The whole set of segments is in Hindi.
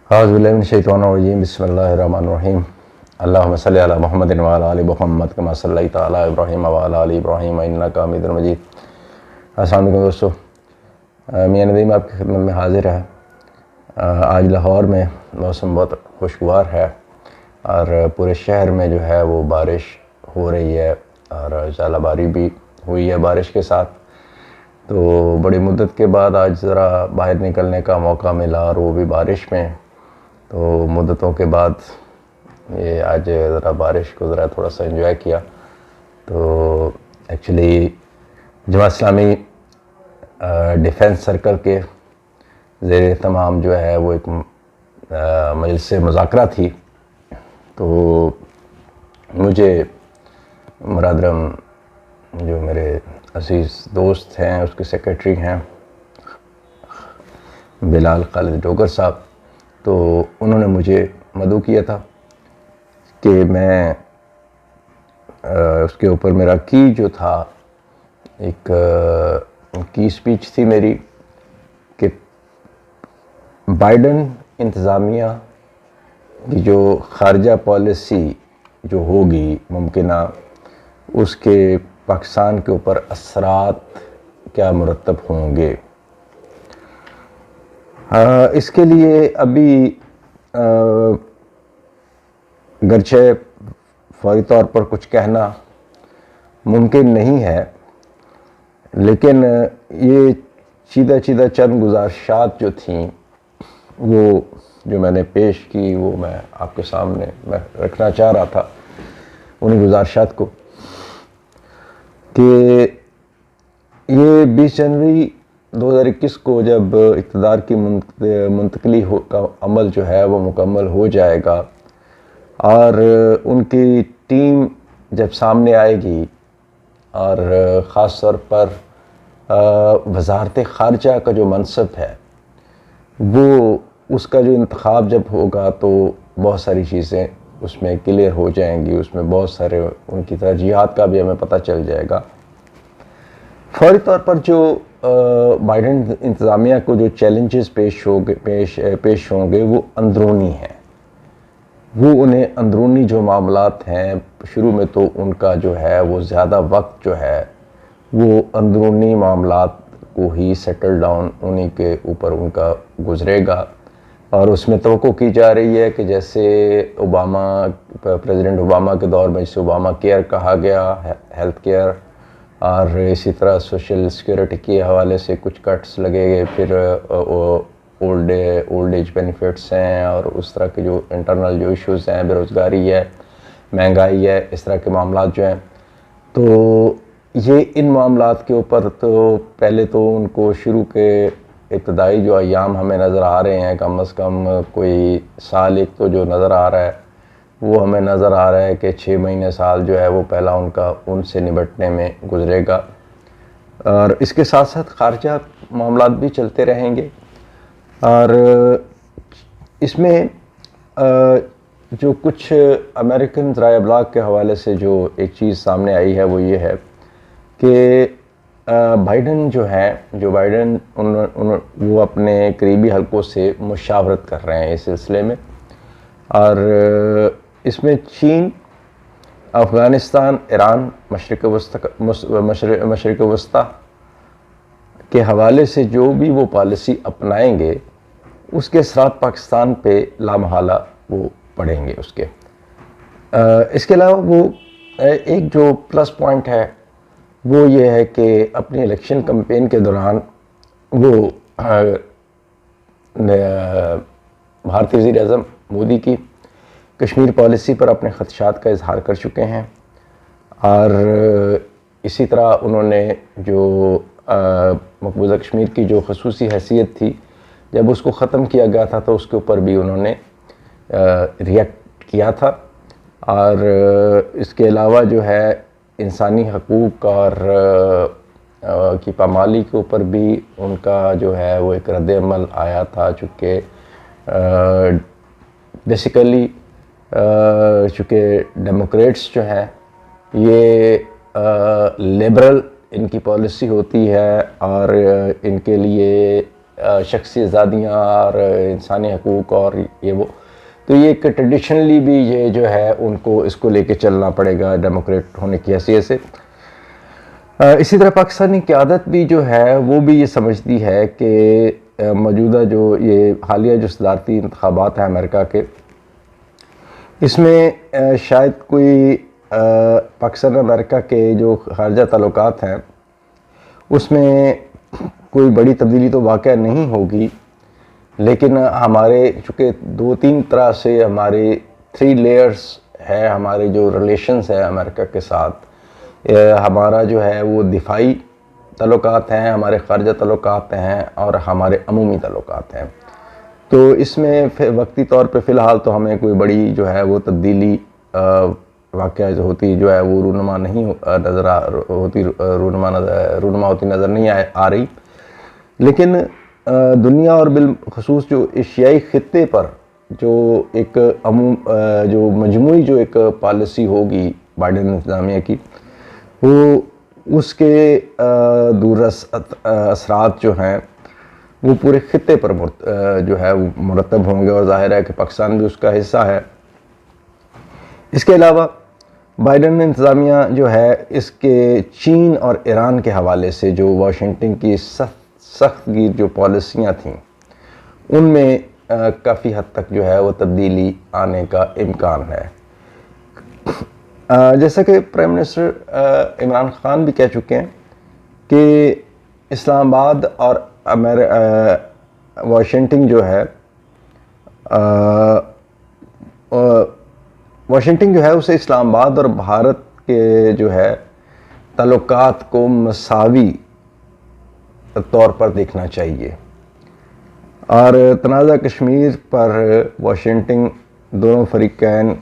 औज़ुबिल्लाहिमिनश्शैतानिर्रजीम बिस्मिल्लाहिर्रहमानिर्रहीम अल्लाहुम्मा सल्लि अला मुहम्मदिन व अला आलि मुहम्मद कमा सल्लैता अला इब्राहीम व अला आलि इब्राहीम इन्नका हमीदुम मजीद। अस्सलाम वालेकुम दोस्तों, मियां नदीम आपकी खिदमत में हाजिर है। आज लाहौर में मौसम बहुत खुशगवार है और पूरे शहर में जो है वो बारिश हो रही है और ज़ालाबारी भी हुई है बारिश के साथ। तो बड़ी मुद्दत के बाद आज ज़रा बाहर निकलने का मौका मिला और वो भी बारिश में। तो मुद्दतों के बाद ये आज ज़रा बारिश को ज़रा थोड़ा सा एंजॉय किया। तो actually Jamaat Islami defence circle के ज़ेर तमाम जो है वो एक मजलिस मुज़ाकरा थी। तो मुझे मुरादरम जो मेरे अज़ीज़ दोस्त हैं उसके सेक्रेटरी हैं बिलाल खालिद डोगर साहब, तो उन्होंने मुझे मदऊ किया था कि मैं उसके ऊपर मेरा की जो था एक की स्पीच थी मेरी कि बाइडन इंतज़ामिया की जो ख़ारजा पॉलिसी जो होगी मुमकिना उसके पाकिस्तान के ऊपर असरात क्या मुरतब होंगे। इसके लिए अभी गरचे फौरी तौर पर कुछ कहना मुमकिन नहीं है, लेकिन ये चीदा चंद गुज़ारिशात जो थीं वो जो मैंने पेश की वो मैं आपके सामने मैं रखना चाह रहा था उन गुज़ारिशात को कि ये 20 जनवरी 2021 को जब इक़्तिदार की मुंतकली का अमल जो है वो मुकम्मल हो जाएगा और उनकी टीम जब सामने आएगी और ख़ास तौर पर वज़ारत ख़ारजा का जो मनसब है वो उसका जो इंतखाब जब होगा तो बहुत सारी चीज़ें उसमें क्लियर हो जाएंगी, उसमें बहुत सारे उनकी तरजीहात का भी हमें पता चल जाएगा। फौरी तौर पर जो बाइडन इंतज़ामिया को जो चैलेंजेस पेश होंगे वो अंदरूनी हैं। वो उन्हें अंदरूनी जो मामलात हैं शुरू में तो उनका जो है वो ज़्यादा वक्त जो है वो अंदरूनी मामलात को ही सेटल डाउन उन्हीं के ऊपर उनका गुजरेगा और उसमें तवक्को की जा रही है कि जैसे प्रेसिडेंट ओबामा के दौर में जिसे ओबामा केयर कहा गया, हेल्थ केयर और इसी तरह सोशल सिक्योरिटी के हवाले से कुछ कट्स लगे गए, फिर ओल्ड एज बेनिफिट्स हैं और उस तरह के जो इंटरनल जो इश्यूज़ हैं, बेरोज़गारी है, महंगाई है, इस तरह के मामलात जो हैं। तो ये इन मामलात के ऊपर तो पहले तो उनको शुरू के इब्तदाई जो अय्याम हमें नज़र आ रहे हैं, कम अज़ कम कोई साल एक तो जो नज़र आ रहा है वो हमें नज़र आ रहा है कि 6 महीने साल जो है वो पहला उनका उनसे निपटने में गुजरेगा और इसके साथ साथ ख़ारजा मामलात भी चलते रहेंगे। और इसमें जो कुछ अमेरिकन ज़राए अबलाग के हवाले से जो एक चीज़ सामने आई है वो ये है कि बाइडन जो है बाइडन वो अपने करीबी हलकों से मुशावरत कर रहे हैं इस सिलसिले में और इसमें चीन, अफ़गानिस्तान, ईरान, मशरिक़ वस्ता के हवाले से जो भी वो पॉलिसी अपनाएंगे उसके असरात पाकिस्तान पे लामहला वो पड़ेंगे उसके। इसके अलावा वो एक जो प्लस पॉइंट है वो ये है कि अपनी इलेक्शन कैंपेन के दौरान वो भारतीय वज़ीर-ए-आज़म मोदी की कश्मीर पॉलिसी पर अपने ख़दशात का इजहार कर चुके हैं और इसी तरह उन्होंने जो मकबूजा कश्मीर की जो ख़ुसूसी हैसियत थी जब उसको ख़त्म किया गया था तो उसके ऊपर भी उन्होंने रिएक्ट किया था। और इसके अलावा जो है इंसानी हकूक़ और की पामाली के ऊपर भी उनका जो है वो एक रद्द-ए-अमल आया था, चूँकि बेसिकली चूँकि डेमोक्रेट्स जो हैं ये लिबरल इनकी पॉलिसी होती है और इनके लिए शख्सी आज़ादियाँ और इंसानी हकूक़ और ये वो, तो ये एक ट्रेडिशनली भी ये जो है उनको इसको लेके चलना पड़ेगा डेमोक्रेट होने की हैसियत से। इसी तरह पाकिस्तानी क़यादत भी जो है वो भी ये समझती है कि मौजूदा जो ये हालिया जो सदारती इंतखाबात हैं अमेरिका के, इसमें शायद कोई पाकिस्तान अमेरिका के जो खारजा ताल्लुकात हैं उसमें कोई बड़ी तब्दीली तो वाक़या नहीं होगी, लेकिन हमारे चूँकि 2-3 तरह से हमारे 3 लेयर्स है हमारे जो रिलेशंस है अमेरिका के साथ। हमारा जो है वो दिफाई ताल्लुकात हैं, हमारे खारजा ताल्लुकात हैं और हमारे अमूमी ताल्लुकात हैं। तो इसमें वक्ती तौर पे फ़िलहाल तो हमें कोई बड़ी जो है वो तब्दीली वाक़या जो होती जो है वो रूनुमा नहीं रूनुमा होती नज़र नहीं आ रही। लेकिन दुनिया और बिलखुसूस जो एशियाई ख़ित्ते पर जो एक जो मजमूई जो एक पॉलिसी होगी बाइडेन इंतज़ामिया की, वो उसके दूररस असरात जो हैं वो पूरे ख़ित्ते पर जो है वो मुरतब होंगे और ज़ाहिर है कि पाकिस्तान भी उसका हिस्सा है। इसके अलावा बाइडेन इंतज़ामिया जो है इसके चीन और ईरान के हवाले से जो वाशिंगटन की सख्त गिर जो पॉलिसियाँ थीं उनमें काफ़ी हद तक जो है वो तब्दीली आने का इम्कान है। जैसा कि प्राइम मिनिस्टर इमरान ख़ान भी कह चुके हैं कि इस्लामाबाद और वाशिंगटन जो है वाशिंगटन जो है उसे इस्लामाबाद और भारत के जो है ताल्लुकात को मसावी तौर पर देखना चाहिए और तनाज़ा कश्मीर पर वाशिंगटन दोनों फरीकैन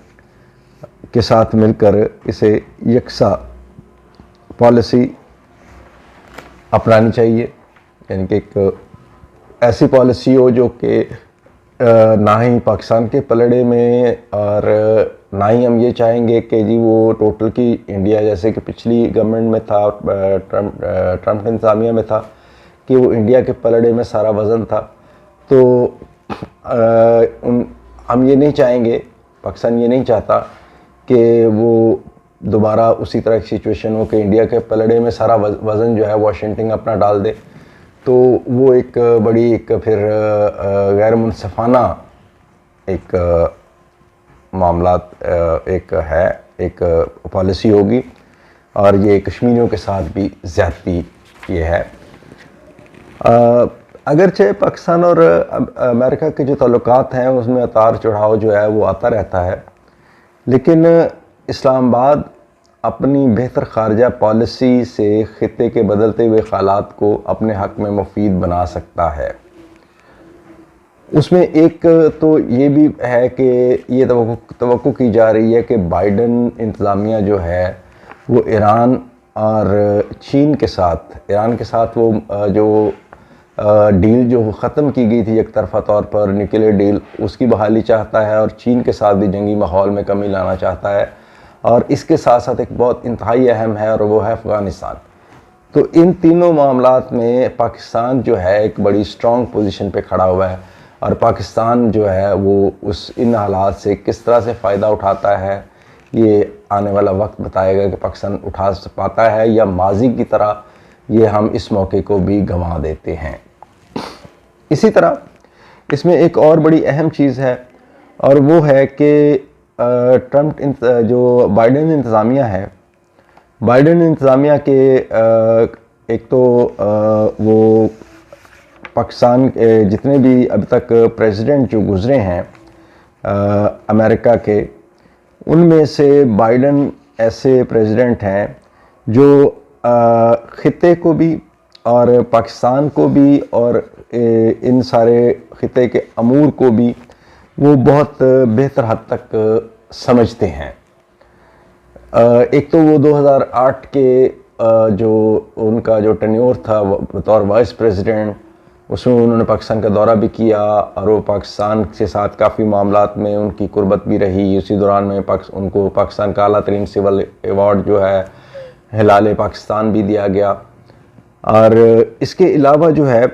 के साथ मिलकर इसे यकसा पॉलिसी अपनानी चाहिए, यानी कि एक ऐसी पॉलिसी हो जो कि ना ही पाकिस्तान के पलड़े में और ना ही हम ये चाहेंगे कि जी वो टोटल की इंडिया जैसे कि पिछली गवर्नमेंट में था, ट्रम्प इंतज़ामिया में था कि वो इंडिया के पलड़े में सारा वज़न था। तो हम ये नहीं चाहेंगे, पाकिस्तान ये नहीं चाहता कि वो दोबारा उसी तरह की सिचुएशन हो कि इंडिया के पलड़े में सारा वज़न जो है वाशिंगटन अपना डाल दे। तो वो एक बड़ी एक फिर गैर मुनसफ़ाना एक मामलात एक पॉलिसी होगी और ये कश्मीरियों के साथ भी ज़्यादती ये है। अगरचे पाकिस्तान और अमेरिका के जो ताल्लुकात हैं उसमें उतार चढ़ाव जो है वो आता रहता है, लेकिन इस्लामाबाद अपनी बेहतर खारजा पॉलिसी से ख़ित्ते के बदलते हुए हालात को अपने हक़ में मुफीद बना सकता है। उसमें एक तो ये भी है कि ये तवक्को की जा रही है कि बाइडेन इंतज़ामिया जो है वो ईरान और चीन के साथ वो जो डील जो ख़त्म की गई थी एक तरफ़ा तौर पर न्यूक्लियर डील, उसकी बहाली चाहता है और चीन के साथ भी जंगी माहौल में कमी लाना चाहता है। और इसके साथ साथ एक बहुत इंतहाई अहम है और वो है अफ़गानिस्तान। तो इन तीनों मामलात में पाकिस्तान जो है एक बड़ी स्ट्रॉन्ग पोजीशन पे खड़ा हुआ है और पाकिस्तान जो है वो इन हालात से किस तरह से फ़ायदा उठाता है ये आने वाला वक्त बताएगा कि पाकिस्तान उठा पाता है या माजी की तरह ये हम इस मौके को भी गंवा देते हैं। इसी तरह इसमें एक और बड़ी अहम चीज़ है और वो है कि जो बाइडेन इंतज़ामिया है, बाइडेन इंतज़ामिया के एक तो वो पाकिस्तान के जितने भी अब तक प्रेसिडेंट जो गुज़रे हैं अमेरिका के, उनमें से बाइडेन ऐसे प्रेसिडेंट हैं जो ख़ित्ते को भी और पाकिस्तान को भी और इन सारे ख़ित्ते के अमूर को भी वो बहुत बेहतर हद तक समझते हैं। एक तो वो 2008 के जो उनका जो टेन्योर था बतौर वाइस प्रेसिडेंट, उसमें उन्होंने पाकिस्तान का दौरा भी किया और वो पाकिस्तान के साथ काफ़ी मामलात में उनकी कुर्बत भी रही। उसी दौरान में उनको पाकिस्तान का आला तरीन सिविल अवार्ड जो है हिलाल पाकिस्तान भी दिया गया। और इसके अलावा जो है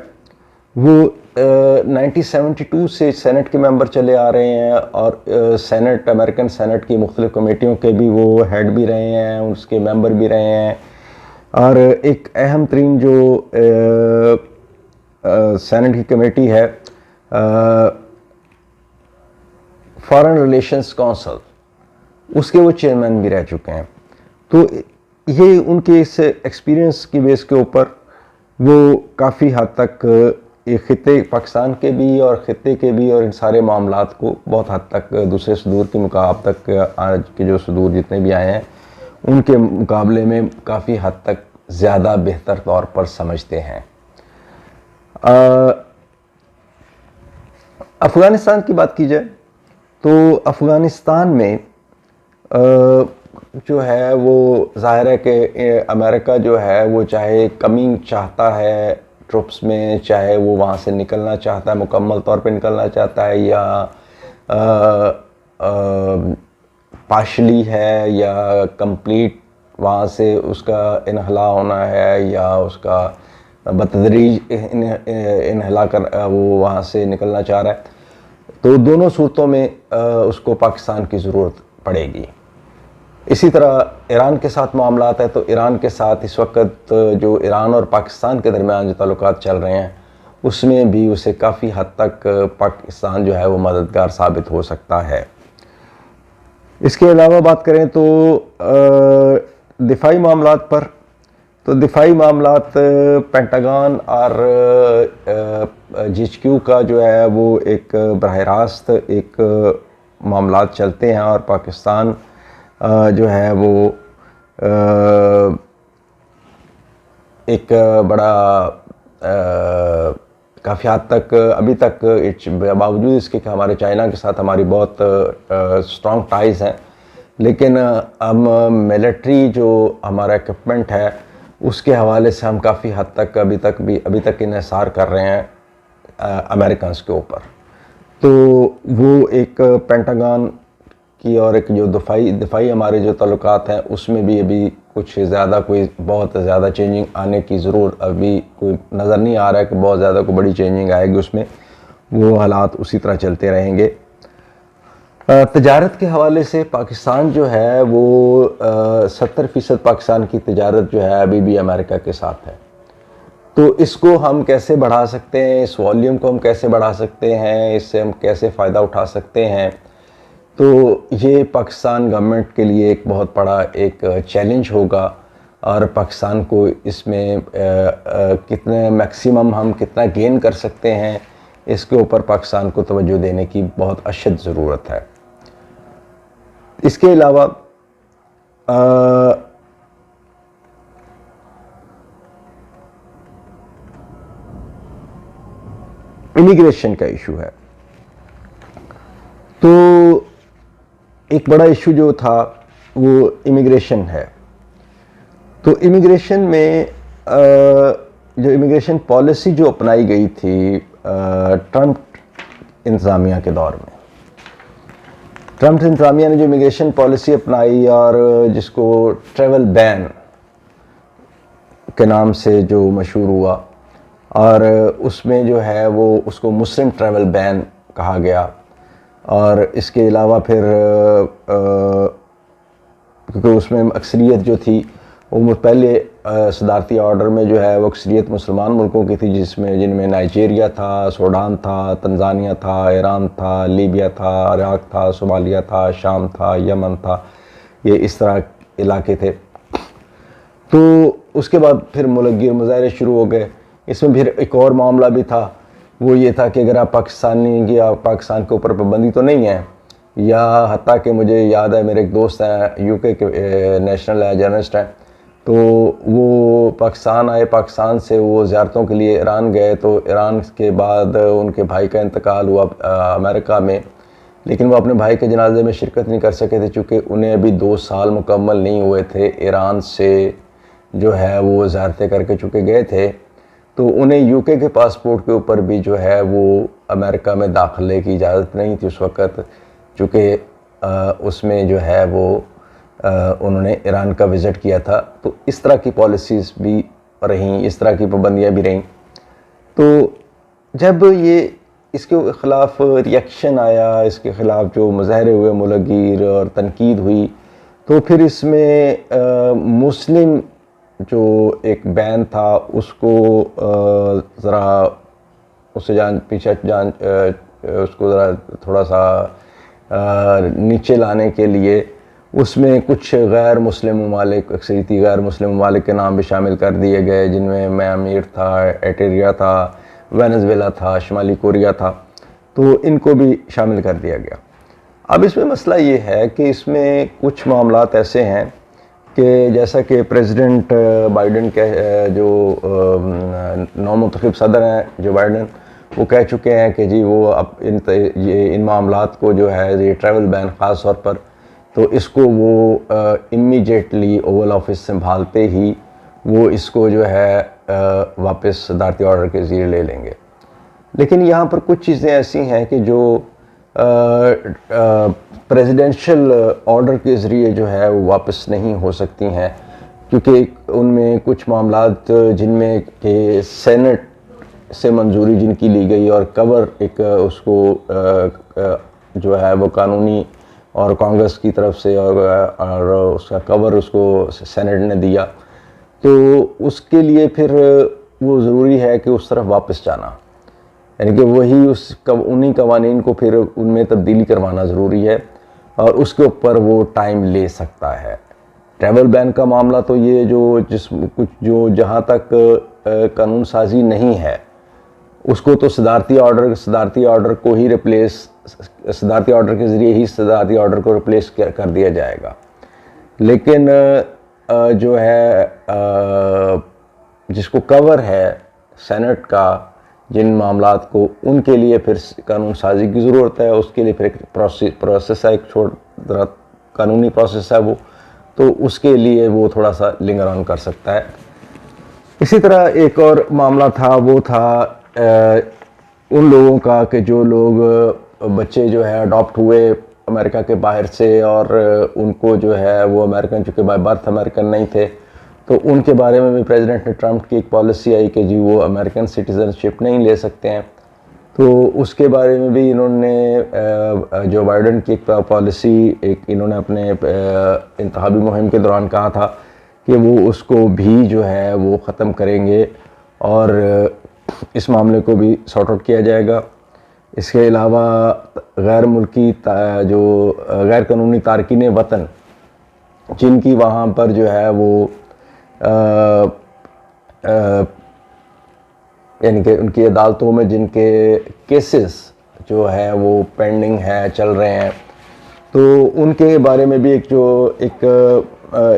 वो 1972 से सेनेट के मेंबर चले आ रहे हैं और सेनेट, अमेरिकन सेनेट की मुख्तलिफ कमेटियों के भी वो हेड भी रहे हैं, उसके मेंबर भी रहे हैं। और एक अहम तरीन जो सेनेट की कमेटी है, फॉरेन रिलेशंस काउंसिल, उसके वो चेयरमैन भी रह चुके हैं। तो ये उनके इस एक्सपीरियंस की बेस के ऊपर वो काफ़ी हद तक ये खिते पाकिस्तान के भी और ख़िते के भी और इन सारे मामलात को बहुत हद तक दूसरे सदूर के मुकाबले तक, आज के जो सदूर जितने भी आए हैं उनके मुकाबले में काफ़ी हद तक ज़्यादा बेहतर तौर पर समझते हैं। अफ़गानिस्तान की बात की जाए तो अफ़गानिस्तान में जो है वो ज़ाहिर है कि अमेरिका जो है वो चाहे कमी चाहता है ट्रुप्स में, चाहे वो वहाँ से निकलना चाहता है, मुकम्मल तौर पे निकलना चाहता है या पार्शली है या कंप्लीट वहाँ से उसका इनहला होना है या उसका बतदरीज इनहला कर वो वहाँ से निकलना चाह रहा है, तो दोनों सूरतों में उसको पाकिस्तान की ज़रूरत पड़ेगी। इसी तरह ईरान के साथ मामलात है, तो ईरान के साथ इस वक्त जो ईरान और पाकिस्तान के दरमियान जो ताल्लुकात चल रहे हैं उसमें भी उसे काफ़ी हद तक पाकिस्तान जो है वो मददगार साबित हो सकता है। इसके अलावा बात करें तो दिफाई मामलात पर, तो दिफाई मामलात पेंटागन और GHQ का जो है वो एक बराह रास्त एक मामलात चलते हैं और पाकिस्तान जो है वो एक बड़ा काफ़ी हद तक अभी तक बावजूद इसके कि हमारे चाइना के साथ हमारी बहुत स्ट्रॉन्ग टाइज़ हैं, लेकिन हम मिलिट्री जो हमारा इक्विपमेंट है उसके हवाले से हम काफ़ी हद तक अभी तक इन्हिसार कर रहे हैं अमेरिकन्स के ऊपर। तो वो एक पेंटागन की और एक जो दिफाई हमारे जो ताल्लुकात हैं उसमें भी अभी कुछ ज़्यादा कोई बहुत ज़्यादा चेंजिंग आने की ज़रूर अभी कोई नज़र नहीं आ रहा है कि बहुत ज़्यादा कोई बड़ी चेंजिंग आएगी उसमें, वो हालात उसी तरह चलते रहेंगे। तजारत के हवाले से पाकिस्तान जो है वो 70% पाकिस्तान की तजारत जो है अभी भी अमेरिका के साथ है। तो इसको हम कैसे बढ़ा सकते हैं, इस वॉल्यूम को हम कैसे बढ़ा सकते हैं, इससे हम कैसे फ़ायदा उठा सकते हैं, तो ये पाकिस्तान गवर्नमेंट के लिए एक बहुत बड़ा एक चैलेंज होगा और पाकिस्तान को इसमें कितने मैक्सिमम हम कितना गेन कर सकते हैं इसके ऊपर पाकिस्तान को तवज्जो देने की बहुत अशद ज़रूरत है। इसके अलावा इमिग्रेशन का इशू है। तो एक बड़ा इशू जो था वो इमिग्रेशन है। तो इमिग्रेशन में जो इमिग्रेशन पॉलिसी जो अपनाई गई थी ट्रंप इंतज़ामिया के दौर में, ट्रंप इंतज़ामिया ने जो इमिग्रेशन पॉलिसी अपनाई और जिसको ट्रैवल बैन के नाम से जो मशहूर हुआ, और उसमें जो है वो उसको मुस्लिम ट्रैवल बैन कहा गया। और इसके अलावा फिर क्योंकि उसमें अक्सरियत जो थी वो पहले सदारती ऑर्डर में जो है वो अक्सरियत मुसलमान मुल्कों की थी, जिनमें नाइजीरिया था, सूडान था, तंजानिया था, ईरान था, लीबिया था, इराक था, सोमालिया था, शाम था, यमन था, ये इस तरह इलाके थे। तो उसके बाद फिर मुलगिर मुजाहरे शुरू हो गए। इसमें फिर एक और मामला भी था, वो ये था कि अगर आप पाकिस्तानी की पाकिस्तान के ऊपर पाबंदी तो नहीं है, या हत्ता कि मुझे याद है मेरे एक दोस्त हैं यूके के नेशनल जर्नलिस्ट हैं, तो वो पाकिस्तान आए, पाकिस्तान से वो ज़ियारतों के लिए ईरान गए। तो ईरान के बाद उनके भाई का इंतकाल हुआ अमेरिका में, लेकिन वो अपने भाई के जनाजे में शिरकत नहीं कर सके थे चूँकि उन्हें अभी 2 साल मुकम्मल नहीं हुए थे ईरान से जो है वो ज़ियारतें करके चुके गए थे। तो उन्हें यूके के पासपोर्ट के ऊपर भी जो है वो अमेरिका में दाखिले की इजाज़त नहीं थी उस वक़्त, चूँकि उसमें जो है वो उन्होंने ईरान का विज़िट किया था। तो इस तरह की पॉलिसीज़ भी रहीं, इस तरह की पाबंदियाँ भी रहीं। तो जब ये इसके ख़िलाफ़ रिएक्शन आया, इसके ख़िलाफ़ जो मुज़ाहरे हुए, मुलगीर और तनकीद हुई, तो फिर इसमें मुस्लिम जो एक बैन था उसको ज़रा उससे उसको ज़रा थोड़ा सा नीचे लाने के लिए उसमें कुछ गैर मुस्लिम ममालिक, अक्सरीती गैर मुस्लिम ममालिक के नाम भी शामिल कर दिए गए, जिनमें म्यांमार था, एरिट्रिया था, वेनेज़ुएला था, शुमाली कोरिया था, तो इनको भी शामिल कर दिया गया। अब इसमें मसला ये है कि इसमें कुछ मामलात ऐसे हैं कि जैसा कि प्रेसिडेंट बाइडेन के जो नौमुंतखब सदर हैं जो बाइडेन, वो कह चुके हैं कि जी वो अब इन मामलात को जो है ये ट्रैवल बैन ख़ास तौर पर, तो इसको वो इमीडिएटली ओवल ऑफिस संभालते ही वो इसको जो है वापस सदारती ऑर्डर के ज़रिए ले लेंगे। लेकिन यहाँ पर कुछ चीज़ें ऐसी हैं कि जो प्रेसिडेंशियल ऑर्डर के ज़रिए जो है वो वापस नहीं हो सकती हैं, क्योंकि उनमें कुछ मामलात जिनमें कि सेनेट से मंजूरी जिनकी ली गई और कवर एक उसको जो है वो कानूनी और कांग्रेस की तरफ से और उसका कवर उसको सेनेट ने दिया, तो उसके लिए फिर वो ज़रूरी है कि उस तरफ वापस जाना, यानी कि वही उन्हीं कवानीन को फिर उनमें तब्दीली करवाना ज़रूरी है और उसके ऊपर वो टाइम ले सकता है। ट्रैवल बैन का मामला तो ये जो जहाँ तक कानून साजी नहीं है उसको तो सदारती ऑर्डर को ही सदारती ऑर्डर के ज़रिए ही सदारती ऑर्डर को रिप्लेस कर दिया जाएगा। लेकिन जो है जिसको कवर है सेनेट का जिन मामलात को, उनके लिए फिर कानून साजी की ज़रूरत है, उसके लिए फिर एक प्रोसेस है, एक छोटा कानूनी प्रोसेस है वो, तो उसके लिए वो थोड़ा सा लिंगर ऑन कर सकता है। इसी तरह एक और मामला था, वो था उन लोगों का कि जो लोग बच्चे जो है अडॉप्ट हुए अमेरिका के बाहर से और उनको जो है वो अमेरिकन, चूँकि बाय बर्थ अमेरिकन नहीं थे, तो उनके बारे में भी प्रेसिडेंट ने ट्रंप की एक पॉलिसी आई कि जी वो अमेरिकन सिटीज़नशिप नहीं ले सकते हैं। तो उसके बारे में भी इन्होंने जो बाइडेन की एक पॉलिसी इन्होंने अपने इंतखाबी मुहिम के दौरान कहा था कि वो उसको भी जो है वो ख़त्म करेंगे और इस मामले को भी सॉर्ट आउट किया जाएगा। इसके अलावा गैर मुल्की जो गैर कानूनी तारकीन वतन जिनकी वहाँ पर जो है वो यानी कि उनकी अदालतों में जिनके केसेस जो है वो पेंडिंग है, चल रहे हैं, तो उनके बारे में भी एक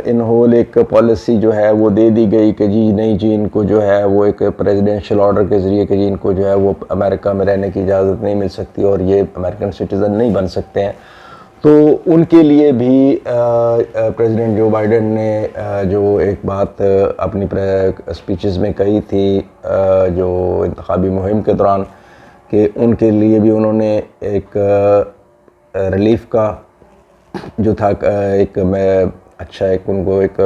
इन होल एक पॉलिसी जो है वो दे दी गई कि जी नहीं जी इनको जो है वो एक प्रेसिडेंशियल ऑर्डर के ज़रिए कि जी इनको जो है वो अमेरिका में रहने की इजाज़त नहीं मिल सकती और ये अमेरिकन सिटीज़न नहीं बन सकते हैं। तो उनके लिए भी प्रेसिडेंट जो बाइडेन ने जो एक बात अपनी स्पीचेस में कही थी जो इंतखाबी मुहिम के दौरान, कि उनके लिए भी उन्होंने एक रिलीफ का जो था एक उनको एक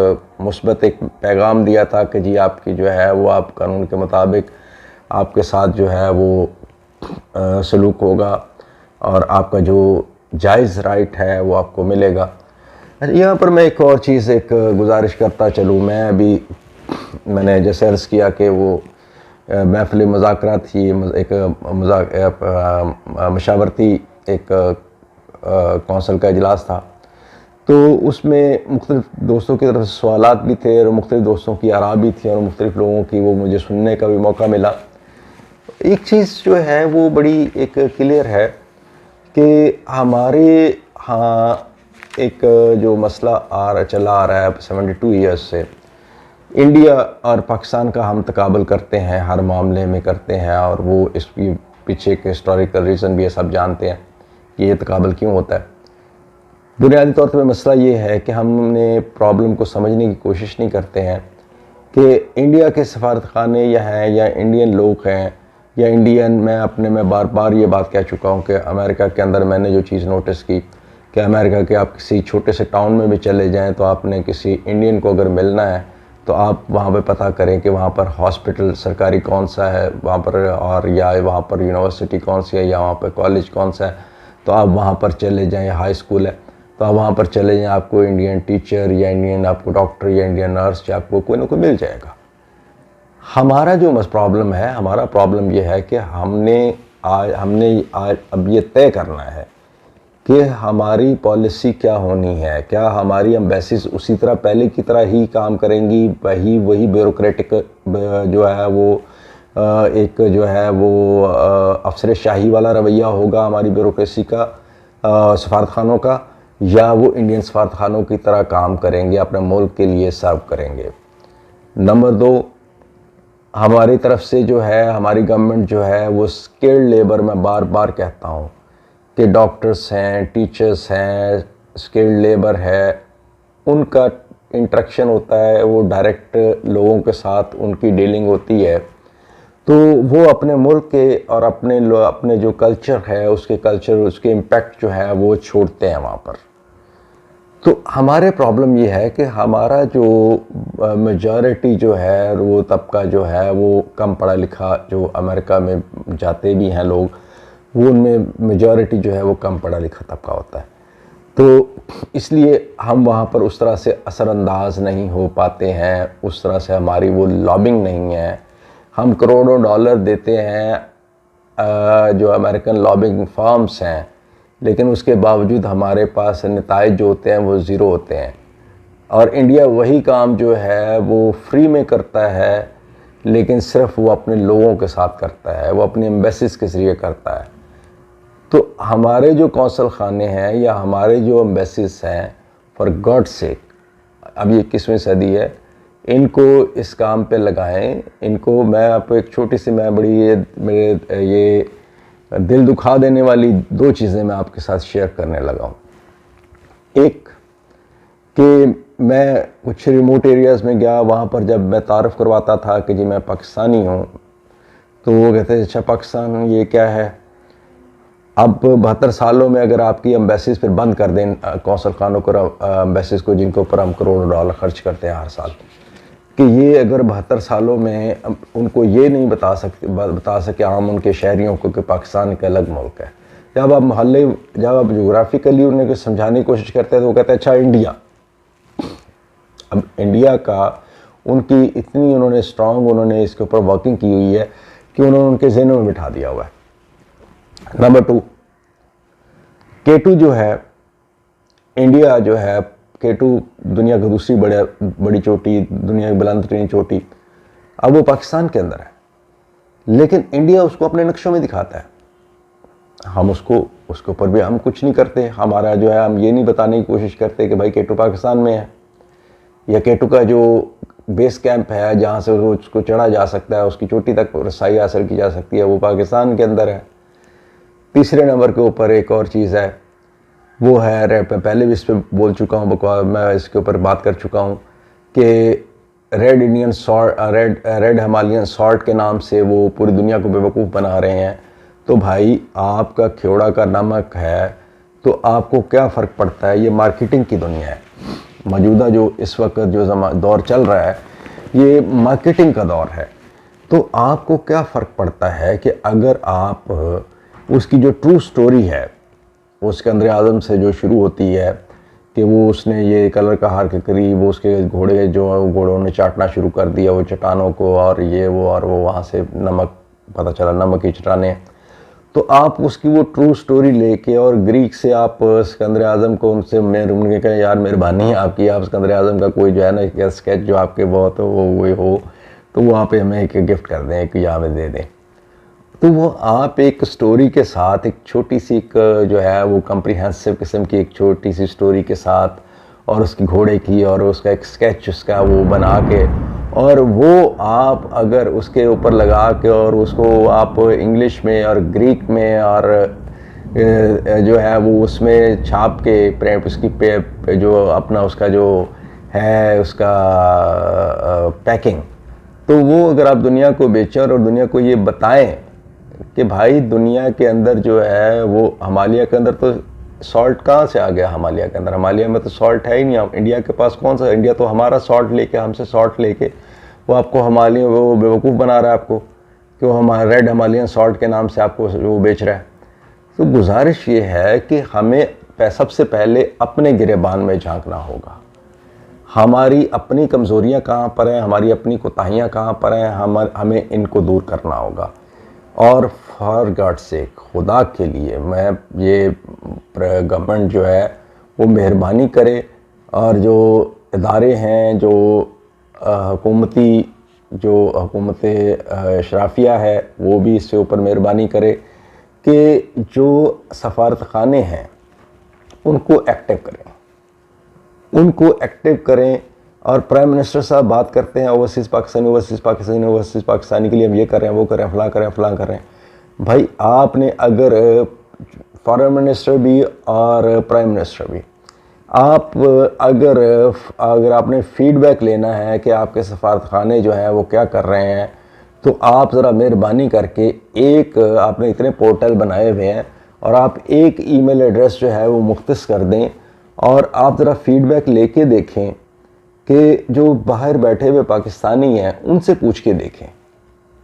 मुस्बत एक पैगाम दिया था कि जी आपकी जो है वो आप कानून के मुताबिक आपके साथ जो है वो सलूक होगा और आपका जो जायज़ राइट है वो आपको मिलेगा। यहाँ पर मैं एक और चीज़ एक गुजारिश करता चलूँ। मैंने जैसे अर्ज़ किया कि वो महफ़िल मुज़ाकरात थी, एक मशावरती एक कौंसल का इजलास था, तो उसमें मुख्तलिफ़ दोस्तों की तरफ से सवालात भी थे और मुख्तलिफ़ दोस्तों की आरा भी थी और मुख्तलिफ़ लोगों की वो मुझे सुनने का भी मौका मिला। एक चीज़ जो है वो बड़ी एक क्लियर है कि हमारे यहाँ एक जो मसला चला आ रहा है 72 ईयर्स से, इंडिया और पाकिस्तान का हम तकाबल करते हैं, हर मामले में करते हैं, और वो इसके पीछे के हिस्टोरिकल रीज़न भी ये सब जानते हैं कि ये तकाबल क्यों होता है। बुनियादी तौर पर मसला ये है कि हमने प्रॉब्लम को समझने की कोशिश नहीं करते हैं कि इंडिया के सफारतखाने या हैं या इंडियन लोग हैं या इंडियन, मैं बार बार ये बात कह चुका हूँ कि अमेरिका के अंदर मैंने जो चीज़ नोटिस की कि अमेरिका के आप किसी छोटे से टाउन में भी चले जाएं तो आपने किसी इंडियन को अगर मिलना है तो आप वहाँ पे पता करें कि वहाँ पर हॉस्पिटल सरकारी कौन सा है वहाँ पर, और या वहाँ पर यूनिवर्सिटी कौन सी है, या वहाँ पर कॉलेज कौन सा है, तो आप वहाँ पर चले जाएं। हाई स्कूल है तो आप वहाँ पर चले जाएं, आपको इंडियन टीचर या इंडियन आपको डॉक्टर या इंडियन नर्स या आपको कोई ना कोई मिल जाएगा। हमारा जो मस प्रॉब्लम है, हमारा प्रॉब्लम ये है कि हमने आज अब ये तय करना है कि हमारी पॉलिसी क्या होनी है। क्या हमारी एम्बेसीज उसी तरह पहले की तरह ही काम करेंगी, वही ब्यूरोक्रेटिक जो है वो एक जो है वो अफसरशाही वाला रवैया होगा हमारी ब्यूरोक्रेसी का, सफारतखानों का, या वो इंडियन सफारतखानों की तरह काम करेंगे, अपने मुल्क के लिए सर्व करेंगे। नंबर 2, हमारी तरफ से जो है हमारी गवर्नमेंट जो है वो स्किल्ड लेबर, मैं बार बार कहता हूँ कि डॉक्टर्स हैं, टीचर्स हैं, स्किल्ड लेबर है, उनका इंटरेक्शन होता है, वो डायरेक्ट लोगों के साथ उनकी डीलिंग होती है, तो वो अपने मुल्क के और अपने जो कल्चर है उसके इम्पैक्ट जो है वो छोड़ते हैं वहाँ पर। तो हमारे प्रॉब्लम ये है कि हमारा जो मेजॉरिटी जो है वो तबका जो है वो कम पढ़ा लिखा, जो अमेरिका में जाते भी हैं लोग, वो उनमें मेजॉरिटी जो है वो कम पढ़ा लिखा तबका होता है। तो इसलिए हम वहाँ पर उस तरह से असरअंदाज नहीं हो पाते हैं, उस तरह से हमारी वो लॉबिंग नहीं है। हम करोड़ों डॉलर देते हैं जो अमेरिकन लॉबिंग फर्म्स हैं, लेकिन उसके बावजूद हमारे पास नताइज जो होते हैं वो ज़ीरो होते हैं। और इंडिया वही काम जो है वो फ्री में करता है, लेकिन सिर्फ वो अपने लोगों के साथ करता है, वो अपनी एम्बेसीज के ज़रिए करता है। तो हमारे जो कौंसल खाने हैं या हमारे जो एम्बेसीज हैं, फॉर गॉड सेक, अब ये 21वीं सदी है, इनको इस काम पे लगाएं। इनको मैं आपको एक छोटी सी, मैं बड़ी मेरे ये दिल दुखा देने वाली 2 चीज़ें मैं आपके साथ शेयर करने लगा हूँ। एक कि मैं कुछ रिमोट एरियाज़ में गया, वहाँ पर जब मैं तारुफ करवाता था कि जी मैं पाकिस्तानी हूँ, तो वो कहते अच्छा पाकिस्तान ये क्या है। अब 72 सालों में अगर आपकी एम्बेसीज फिर बंद कर दें कौंसल खानों को, एम्बेसीज को, जिनके ऊपर हम करोड़ों डॉलर खर्च करते हैं हर साल, कि ये अगर 72 सालों में उनको ये नहीं बता सके आम उनके शहरियों को कि पाकिस्तान एक अलग मुल्क है। जब आप जोग्राफिकली उन्हें समझाने की कोशिश करते हैं तो वो कहते हैं अच्छा इंडिया। अब इंडिया का उनकी इतनी उन्होंने इसके ऊपर वर्किंग की हुई है कि उन्होंने उनके जहनों में बिठा दिया हुआ है। नंबर 2, K2 जो है, इंडिया जो है, K2 दुनिया की दूसरी बड़ी चोटी, दुनिया की बुलंद तरीन चोटी, अब वो पाकिस्तान के अंदर है, लेकिन इंडिया उसको अपने नक्शों में दिखाता है। हम उसके ऊपर भी हम कुछ नहीं करते। हमारा जो है, हम ये नहीं बताने की कोशिश करते कि भाई K2 पाकिस्तान में है, या K2 का जो बेस कैंप है जहाँ से उसको चढ़ा जा सकता है, उसकी चोटी तक रसाई हासिल की जा सकती है, वो पाकिस्तान के अंदर है। तीसरे नंबर के ऊपर एक और चीज़ है, वो है, पहले भी इस पर बोल चुका हूँ, मैं इसके ऊपर बात कर चुका हूँ कि रेड हिमालयन सॉल्ट के नाम से वो पूरी दुनिया को बेवकूफ़ बना रहे हैं। तो भाई आपका खेवड़ा का नमक है तो आपको क्या फ़र्क पड़ता है। ये मार्केटिंग की दुनिया है। मौजूदा जो इस वक्त जो दौर चल रहा है ये मार्केटिंग का दौर है। तो आपको क्या फ़र्क पड़ता है कि अगर आप उसकी जो ट्रू स्टोरी है वो सिकंदर आज़म से जो शुरू होती है कि वो उसने ये कलर का हार के करीब वो उसके घोड़ों ने चाटना शुरू कर दिया वो चट्टानों को, और वो वहाँ से नमक पता चला नमक की चट्टानें। तो आप उसकी वो ट्रू स्टोरी लेके और ग्रीक से आप सिकंदर आज़म को उनके कहें यार मेहरबानी आपकी, आप सिकंदर आज़म का कोई जो है ना स्केच जो आपके बहुत वो हो तो वो आप हमें एक गिफ्ट कर दें, एक यहाँ में दे दें। तो वो आप एक स्टोरी के साथ एक छोटी सी एक जो है वो कम्प्रीहेंसिव किस्म की एक छोटी सी स्टोरी के साथ और उसकी घोड़े की और उसका एक स्केच उसका वो बना के और वो आप अगर उसके ऊपर लगा के और उसको आप इंग्लिश में और ग्रीक में और जो है वो उसमें छाप के प्रिंट उसकी जो अपना उसका जो है उसका पैकिंग, तो वो अगर आप दुनिया को बेचें और दुनिया को ये बताएं कि भाई दुनिया के अंदर जो है वो हिमालय के अंदर तो सॉल्ट कहाँ से आ गया हिमालय के अंदर? हिमालय में तो सॉल्ट है ही नहीं। हम इंडिया के पास कौन सा, इंडिया तो हमारा सॉल्ट लेके, हमसे सॉल्ट लेके वो आपको हिमालय, वो बेवकूफ़ बना रहा है आपको कि वो हमारा रेड हिमालयन सॉल्ट के नाम से आपको वो बेच रहा है। तो गुजारिश ये है कि हमें सबसे पहले अपने गिरेबान में झांकना होगा। हमारी अपनी कमज़ोरियाँ कहाँ पर हैं, हमारी अपनी कोताहियाँ कहाँ पर हैं, हमें इनको दूर करना होगा। और फॉर गॉड से, खुदा के लिए, मैं ये गवर्नमेंट जो है वो मेहरबानी करे और जो इदारे हैं, जो हुकूमत शराफिया है, वो भी इसके ऊपर मेहरबानी करे कि जो सफारत खाने हैं उनको एक्टिव करें। और प्राइम मिनिस्टर साहब बात करते हैं ओवरसीज़ पाकिस्तानी के लिए हम ये कर रहे हैं, वो कर रहे हैं, फलां कर रहे हैं। भाई आपने अगर फॉरेन मिनिस्टर भी और प्राइम मिनिस्टर भी, आप अगर आपने फीडबैक लेना है कि आपके सफारत खाने जो हैं वो क्या कर रहे हैं, तो आप ज़रा मेहरबानी करके आपने इतने पोर्टल बनाए हुए हैं और आप एक ईमेल एड्रेस जो है वो मुख्तस कर दें और आप ज़रा फीडबैक लेके देखें कि जो बाहर बैठे हुए पाकिस्तानी हैं उनसे पूछ के देखें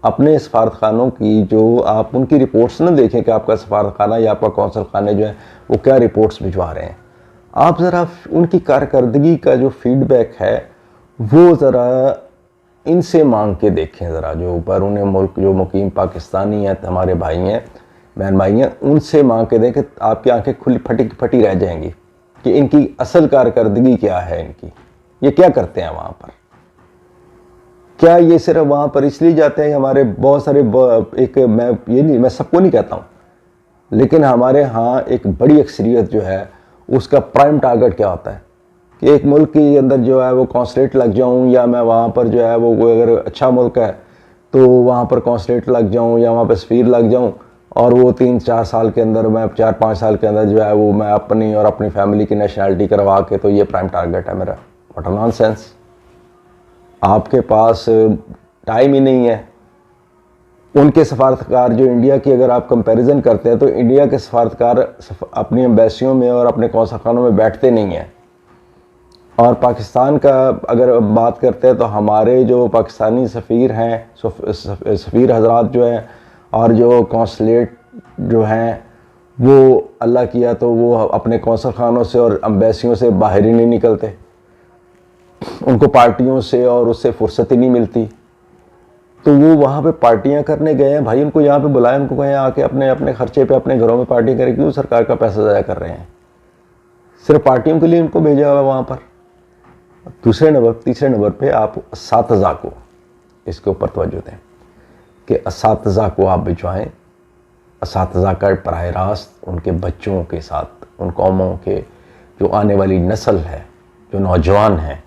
अपने सफारत खानों की, जो आप उनकी रिपोर्ट्स ना देखें कि आपका सफारत खाना या आपका कौंसल खाने जो है वो क्या रिपोर्ट्स भिजवा रहे हैं। आप ज़रा उनकी कारकर्दगी का जो फीडबैक है वो ज़रा इनसे मांग के देखें ज़रा, जो बैरून मुल्क जो मुकीम पाकिस्तानी हैं, हमारे भाई हैं, बहन भाई हैं, उनसे मांग के देखें। आपकी आंखें खुली फटी रह जाएंगी कि इनकी असल कारकर्दगी क्या है, इनकी ये क्या करते हैं वहाँ पर। क्या ये सिर्फ वहाँ पर इसलिए जाते हैं? हमारे बहुत सारे मैं सबको नहीं कहता हूँ, लेकिन हमारे यहाँ एक बड़ी अक्सरियत जो है उसका प्राइम टारगेट क्या होता है कि एक मुल्क के अंदर जो है वो कॉन्सुलेट लग जाऊँ, या मैं वहाँ पर जो है वो अगर अच्छा मुल्क है तो वहाँ पर कॉन्सुलेट लग जाऊँ या वहाँ पर सफ़ीर लग जाऊँ, और वो 3-4 साल के अंदर, मैं 4-5 साल के अंदर जो है वो मैं अपनी और अपनी फैमिली की नेशनैलिटी करवा के, तो ये प्राइम टारगेट है मेरा। What a nonsense. आपके पास टाइम ही नहीं है। उनके सफारतकार जो इंडिया की अगर आप कंपैरिजन करते हैं तो इंडिया के सफारतकार अपनी एम्बेसियों में और अपने कौंसलखानों में बैठते नहीं हैं। और पाकिस्तान का अगर बात करते हैं तो हमारे जो पाकिस्तानी सफ़ीर हैं, सफ़ीर हजरात जो हैं और जो कौंसलेट जो हैं, वो अल्लाह किया तो वो अपने कौंसलखानों से और एम्बेसियों से बाहर ही नहीं निकलते। उनको पार्टियों से और उससे फुर्सत ही नहीं मिलती, तो वो वहाँ पे पार्टियाँ करने गए हैं। भाई उनको यहाँ पे बुलाएं, उनको कहें आके अपने अपने खर्चे पे अपने घरों में पार्टी करें। क्यों सरकार का पैसा ज़ाया कर रहे हैं? सिर्फ पार्टियों के लिए उनको भेजा हुआ है वहाँ पर। तीसरे नंबर पे आप असातिज़ा को इसके ऊपर तवज्जो दें कि असातिज़ा को आप भिजवाएँ। असातिज़ा का बराह रास्त उनके बच्चों के साथ, उन कौमों के जो आने वाली नस्ल है, जो नौजवान हैं,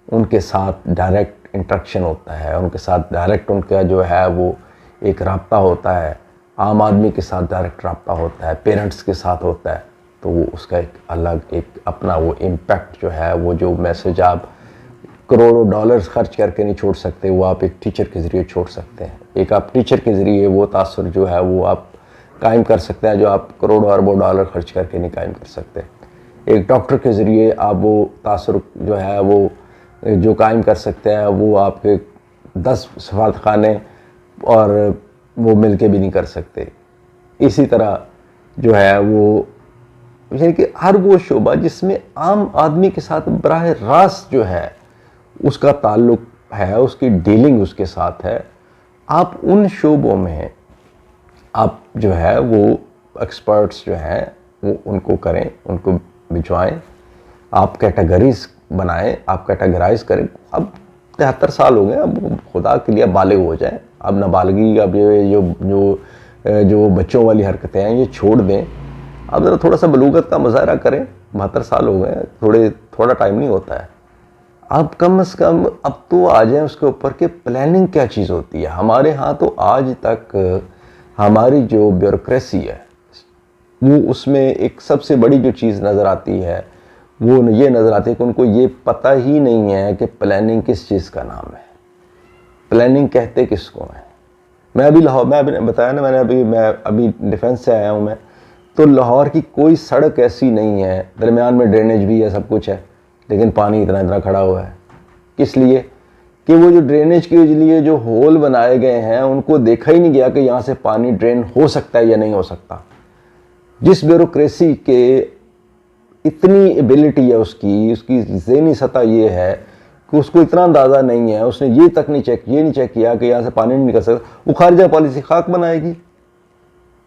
उनके साथ डायरेक्ट इंटरेक्शन होता है, उनके साथ डायरेक्ट उनका जो है वो एक रब्ता होता है, आम आदमी के साथ डायरेक्ट रब्ता होता है, पेरेंट्स के साथ होता है। तो वो उसका एक अलग एक अपना वो इम्पैक्ट जो है, वो जो मैसेज आप करोड़ों डॉलर्स खर्च करके नहीं छोड़ सकते, वो आप एक टीचर के ज़रिए छोड़ सकते हैं। एक आप टीचर के ज़रिए वो तासुर जो है वो आप कायम कर सकते हैं, जो आप करोड़ों अरबों डॉलर खर्च करके नहीं कायम कर सकते। एक डॉक्टर के ज़रिए आप वो तासुर जो है वो जो कायम कर सकते हैं, वो आपके 10 सफारत खाने और वो मिल के भी नहीं कर सकते। इसी तरह जो है वो यानी कि हर वो शोबा जिसमें आम आदमी के साथ बराह रास्त जो है उसका ताल्लुक़ है, उसकी डीलिंग उसके साथ है, आप उन शोबों में आप जो है वो एक्सपर्ट्स जो हैं वो उनको करें, उनको भिजवाएं। आप कैटेगरीज बनाएं, आप कैटेगराइज करें। अब 73 साल हो गए, अब खुदा के लिए बालिग हो जाए। अब नाबालगी, अब ये जो बच्चों वाली हरकतें हैं ये छोड़ दें। अब ज़रा थोड़ा सा बलूगत का मुजाहरा करें। 72 साल हो गए, थोड़ा टाइम नहीं होता है। अब कम से कम अब तो आ जाए उसके ऊपर कि प्लानिंग क्या चीज़ होती है। हमारे यहाँ तो आज तक हमारी जो ब्यूरोक्रेसी है वो, उसमें एक सबसे बड़ी जो चीज़ नज़र आती है वो ये नज़र आती है कि उनको ये पता ही नहीं है कि प्लानिंग किस चीज़ का नाम है, प्लानिंग कहते किसको है। मैं अभी बताया ना, मैं अभी डिफेंस से आया हूँ मैं, तो लाहौर की कोई सड़क ऐसी नहीं है, दरमियान में ड्रेनेज भी है, सब कुछ है, लेकिन पानी इतना इतना खड़ा हुआ है। किस लिए? कि वो जो ड्रेनेज के लिए जो होल बनाए गए हैं उनको देखा ही नहीं गया कि यहाँ से पानी ड्रेन हो सकता है या नहीं हो सकता। जिस ब्यूरोक्रेसी के इतनी एबिलिटी है उसकी ज़हनी सतह ये है कि उसको इतना अंदाज़ा नहीं है, उसने ये तक नहीं चेक किया कि यहाँ से पानी नहीं निकल सकता। वो खारजा पॉलिसी खाक बनाएगी।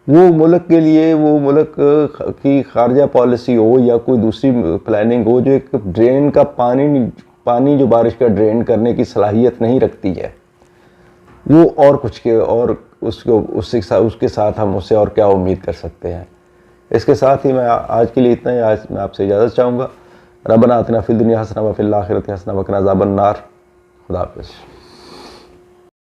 वो मुल्क के लिए, वो मुल्क की खारजा पॉलिसी हो या कोई दूसरी प्लानिंग हो, जो एक ड्रेन का पानी जो बारिश का ड्रेन करने की सलाहियत नहीं रखती है, वो और कुछ के और उसके साथ हम उससे और क्या उम्मीद कर सकते हैं। इसके साथ ही मैं आज के लिए इतना ही। आज मैं आपसे इजाज़त चाहूँगा। रब्बना आतिना फिद दुनिया हसना व फिल आखिरति हसना व क़िना अज़ाबन नार। खुदा हाफ़िज़।